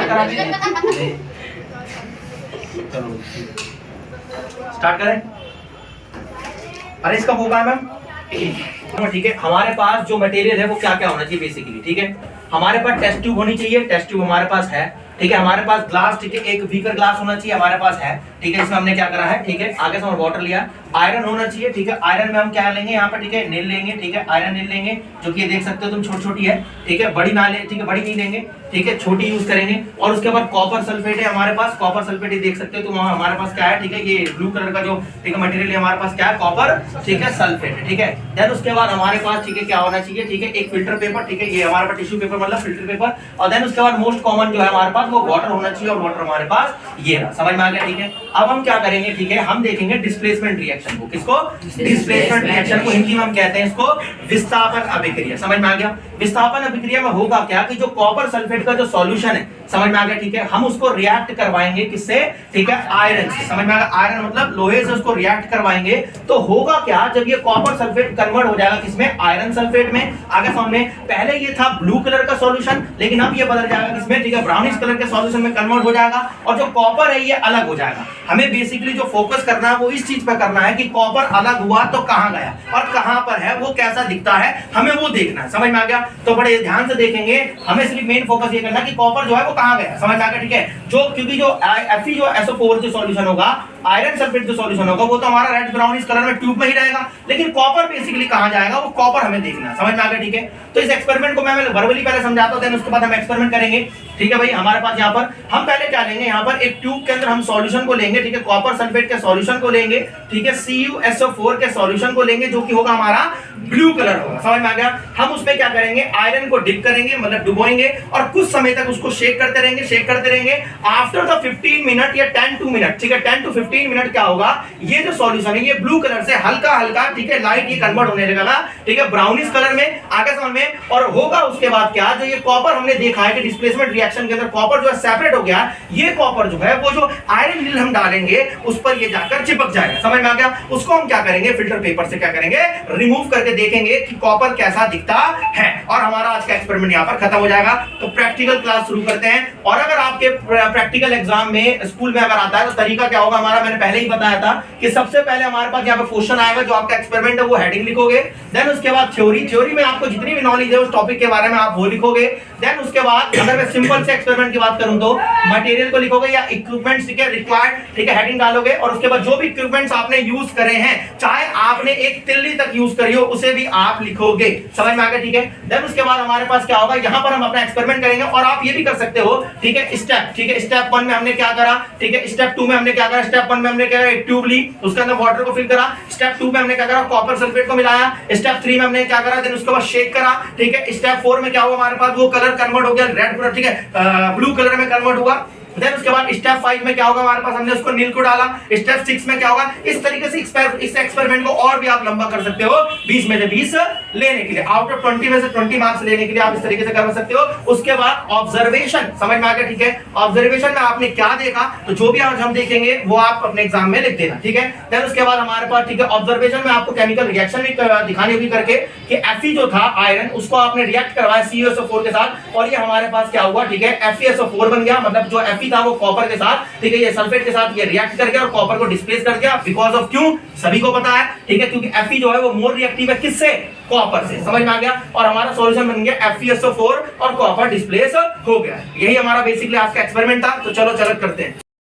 करा देंगे। चलो स्टार्ट करें। अरे इसका होगा मैम ठीक है। हमारे पास जो मटेरियल है वो क्या क्या होना चाहिए बेसिकली, ठीक है। हमारे पास टेस्ट ट्यूब होनी चाहिए, टेस्ट ट्यूब हमारे पास है, ठीक है। हमारे पास ग्लास, ठीक है, एक बीकर ग्लास होना चाहिए हमारे पास है, ठीक है। इसमें हमने क्या करा है, ठीक है, आगे से हमने वाटर लिया। आयरन होना चाहिए, ठीक है। आयरन में हम क्या लेंगे यहाँ पर, ठीक है, नील लेंगे, ठीक है। आयरन नील लेंगे जो कि ये देख सकते हो तुम छोटी छोटी है, ठीक है, बड़ी ना ले, ठीक है, बड़ी नहीं लेंगे, ठीक है, छोटी यूज करेंगे। और उसके बाद कॉपर सल्फेट है हमारे पास, कॉपर सल्फेट देख सकते हो तुम हमारे पास क्या है, ठीक है, ये ब्लू कलर का जो, ठीक है, मटेरियल है हमारे पास क्या है, कॉपर, ठीक है, सल्फेट है, ठीक है। देन उसके बाद हमारे पास, ठीक है, क्या होना चाहिए, ठीक है, एक फिल्टर पेपर, ठीक है, ये हमारे पास टिश्यू पेपर मतलब फिल्टर पेपर। और देन उसके बाद मोस्ट कॉमन जो है हमारे पास वो वाटर होना चाहिए, और वाटर हमारे पास ये रहा, समझ में आ गया, ठीक है। अब हम क्या करेंगे, ठीक है, हम देखेंगे डिस्प्लेसमेंट रिएक्शन को। किसको? डिस्प्लेसमेंट रिएक्शन को हिंदी में हम कहते हैं इसको विस्थापन अभिक्रिया। समझ में आ गया। विस्थापन अभिक्रिया में होगा क्या कि जो कॉपर सल्फेट का जो सॉल्यूशन है, समझ में आ गया, ठीक है, हम उसको रिएक्ट करवाएंगे किससे, ठीक है, आयरन से। समझ में आ गया। आयरन मतलब लोहे से उसको रिएक्ट करवाएंगे तो होगा क्या, जब ये कॉपर सल्फेट कन्वर्ट हो जाएगा किसमें, आयरन सल्फेट में। आगे सामने पहले ये था ब्लू कलर का सॉल्यूशन, लेकिन अब ये बदल जाएगा किसमें, ठीक है, ब्राउनिश कलर के सॉल्यूशन में कन्वर्ट हो जाएगा, और जो कॉपर है ये अलग हो जाएगा। हमें बेसिकली जो फोकस करना है वो इस चीज पर करना है कि कॉपर अलग हुआ तो कहां गया और कहां पर है, वो कैसा दिखता है, हमें वो देखना है। समझ में आ गया। तो बड़े ध्यान से देखेंगे, हमें सिर्फ मेन फोकस ये करना है कि कॉपर जो है वो कहां गया, समझ में आ गया, ठीक है। जो क्योंकि जो Fe जो SO4 जो सॉल्यूशन होगा, आयरन सल्फेट जो सॉल्यूशन होगा, वो तो हमारा रेड ब्राउनिश कलर में ट्यूब में ही रहेगा, लेकिन कॉपर बेसिकली कहां जाएगा, वो कॉपर हमें देखना है। समझ में आ गया, ठीक है। तो इस एक्सपेरिमेंट को मैं वर्बली पहले समझाता हूं, देन उसके बाद हम एक्सपेरिमेंट करेंगे, ठीक है भाई। हमारे पास यहाँ पर हम पहले क्या लेंगे, यहाँ पर एक ट्यूब के अंदर हम सॉल्यूशन को लेंगे, ठीक है, कॉपर सल्फेट के सॉल्यूशन को लेंगे, ठीक है, CuSO4 के सॉल्यूशन को लेंगे जो कि होगा हमारा ब्लू कलर होगा। समझ में आ गया। हम उसमें क्या करेंगे, आयरन को डिप करेंगे मतलब डुबोएंगे, और कुछ समय तक उसको शेक करते रहेंगे, शेक करते रहेंगे। आफ्टर द 15 मिनट या 10 to मिनट, ठीक है, 10 to 15 मिनट क्या होगा, ये जो सॉल्यूशन है ये ब्लू कलर से हल्का हल्का, ठीक है, लाइट ये कन्वर्ट होने लगेगा, ठीक है, ब्राउनिश कलर में, आगे समझ में। और होगा उसके बाद क्या, जो ये कॉपर हमने देखा है कि डिस्प्लेसमेंट रिएक्शन के अंदर कॉपर जो है सेपरेट हो गया, ये कॉपर जो है वो जो आयरन नील हम डालेंगे उस पर ये जाकर चिपक जाएगा। समझ में आ गया। उसको हम क्या करेंगे, फिल्टर पेपर से क्या करेंगे, रिमूव करके देखेंगे कि कॉपर कैसा दिखता है, और हमारा आज का एक्सपेरिमेंट यहां पर खत्म हो जाएगा। तो प्रैक्टिकल क्लास शुरू करते हैं। और अगर आपके प्रैक्टिकल एग्जाम में स्कूल में अगर आता है तो तरीका क्या होगा हमारा, मैंने पहले ही बताया था कि सबसे पहले हमारे पास यहाँ पे क्वेश्चन आएगा, जो आपका एक्सपेरिमेंट है वो हेडिंग लिखोगे, देन उसके बाद थ्योरी में आपको जितनी भी नॉलेज है उस टॉपिक के बारे में आप वो लिखोगे। देन उसके बाद अगर मैं सिंपल से एक्सपेरिमेंट की बात करूं तो मटेरियल को लिखोगे या इक्विपमेंट्स, ठीक है, रिक्वायर्ड, ठीक है, हेडिंग डालोगे, और उसके बाद जो भी इक्विपमेंट्स आपने यूज करे हैं, चाहे आपने एक तिल्ली तक यूज करी हो, उसे भी आप लिखोगे। समझ में आ गया, ठीक है। देन उसके बाद हमारे पास क्या होगा, यहाँ पर हम अपना एक्सपेरिमेंट करेंगे, और आप ये भी कर सकते हो, ठीक है, स्टेप, ठीक है, स्टेप 1 में हमने क्या करा, ठीक है, स्टेप 2 में हमने क्या करा, स्टेप 1 में हमने क्या करा, एक ट्यूब ली, उसके अंदर वाटर को फिल करा, स्टेप 2 में हमने क्या करा, कॉपर सल्फेट को मिलाया, स्टेप 3 में हमने क्या करा, देन उसके बाद शेक करा, ठीक है, स्टेप 4 में क्या हुआ हमारे पास, वो कलर कन्वर्ट हो गया रेड कलर, ठीक है, ब्लू कलर में कन्वर्ट हुआ। देन उसके बाद स्टेप 5 में क्या होगा हमारे पास, हमने उसको नील को डाला, स्टेप 6 में क्या होगा। इस तरीके से इस एक्सपेरिमेंट को और भी आप लंबा कर सकते हो, 20 में से 20 लेने के लिए, आउट ऑफ 20 में से 20 मार्क्स लेने के लिए आप इस तरीके से कर सकते हो। उसके बाद ऑब्जर्वेशन, समझ में आ गया, ठीक है। ऑब्जर्वेशन में आपने क्या देखा, तो जो भी आज हम देखेंगे वो आप अपने एग्जाम में लिख देना, ठीक है। देन उसके बाद हमारे पास, ठीक है, ऑब्जर्वेशन में आपको केमिकल रिएक्शन भी दिखानी होगी करके कि Fe जो था आयरन, उसको आपने रिएक्ट करवाया CuSO4 के साथ, और ये हमारे पास क्या हुआ, ठीक है, FeSO4 बन गया, मतलब जो Fe था वो कॉपर के साथ, ठीक है, ये सल्फेट के साथ ये रिएक्ट कर गया और कॉपर को डिस्प्लेस कर गया। बिकॉज ऑफ क्यों, सभी को पता है, ठीक है, क्योंकि Fe जो है वो मोर रिएक्टिव है किससे, कॉपर से। समझ में आ गया। और हमारा सॉल्यूशन बन गया FeSO4 और कॉपर डिस्प्लेस हो गया। यही हमारा बेसिकली आज का एक्सपेरिमेंट था। तो चलो करते हैं।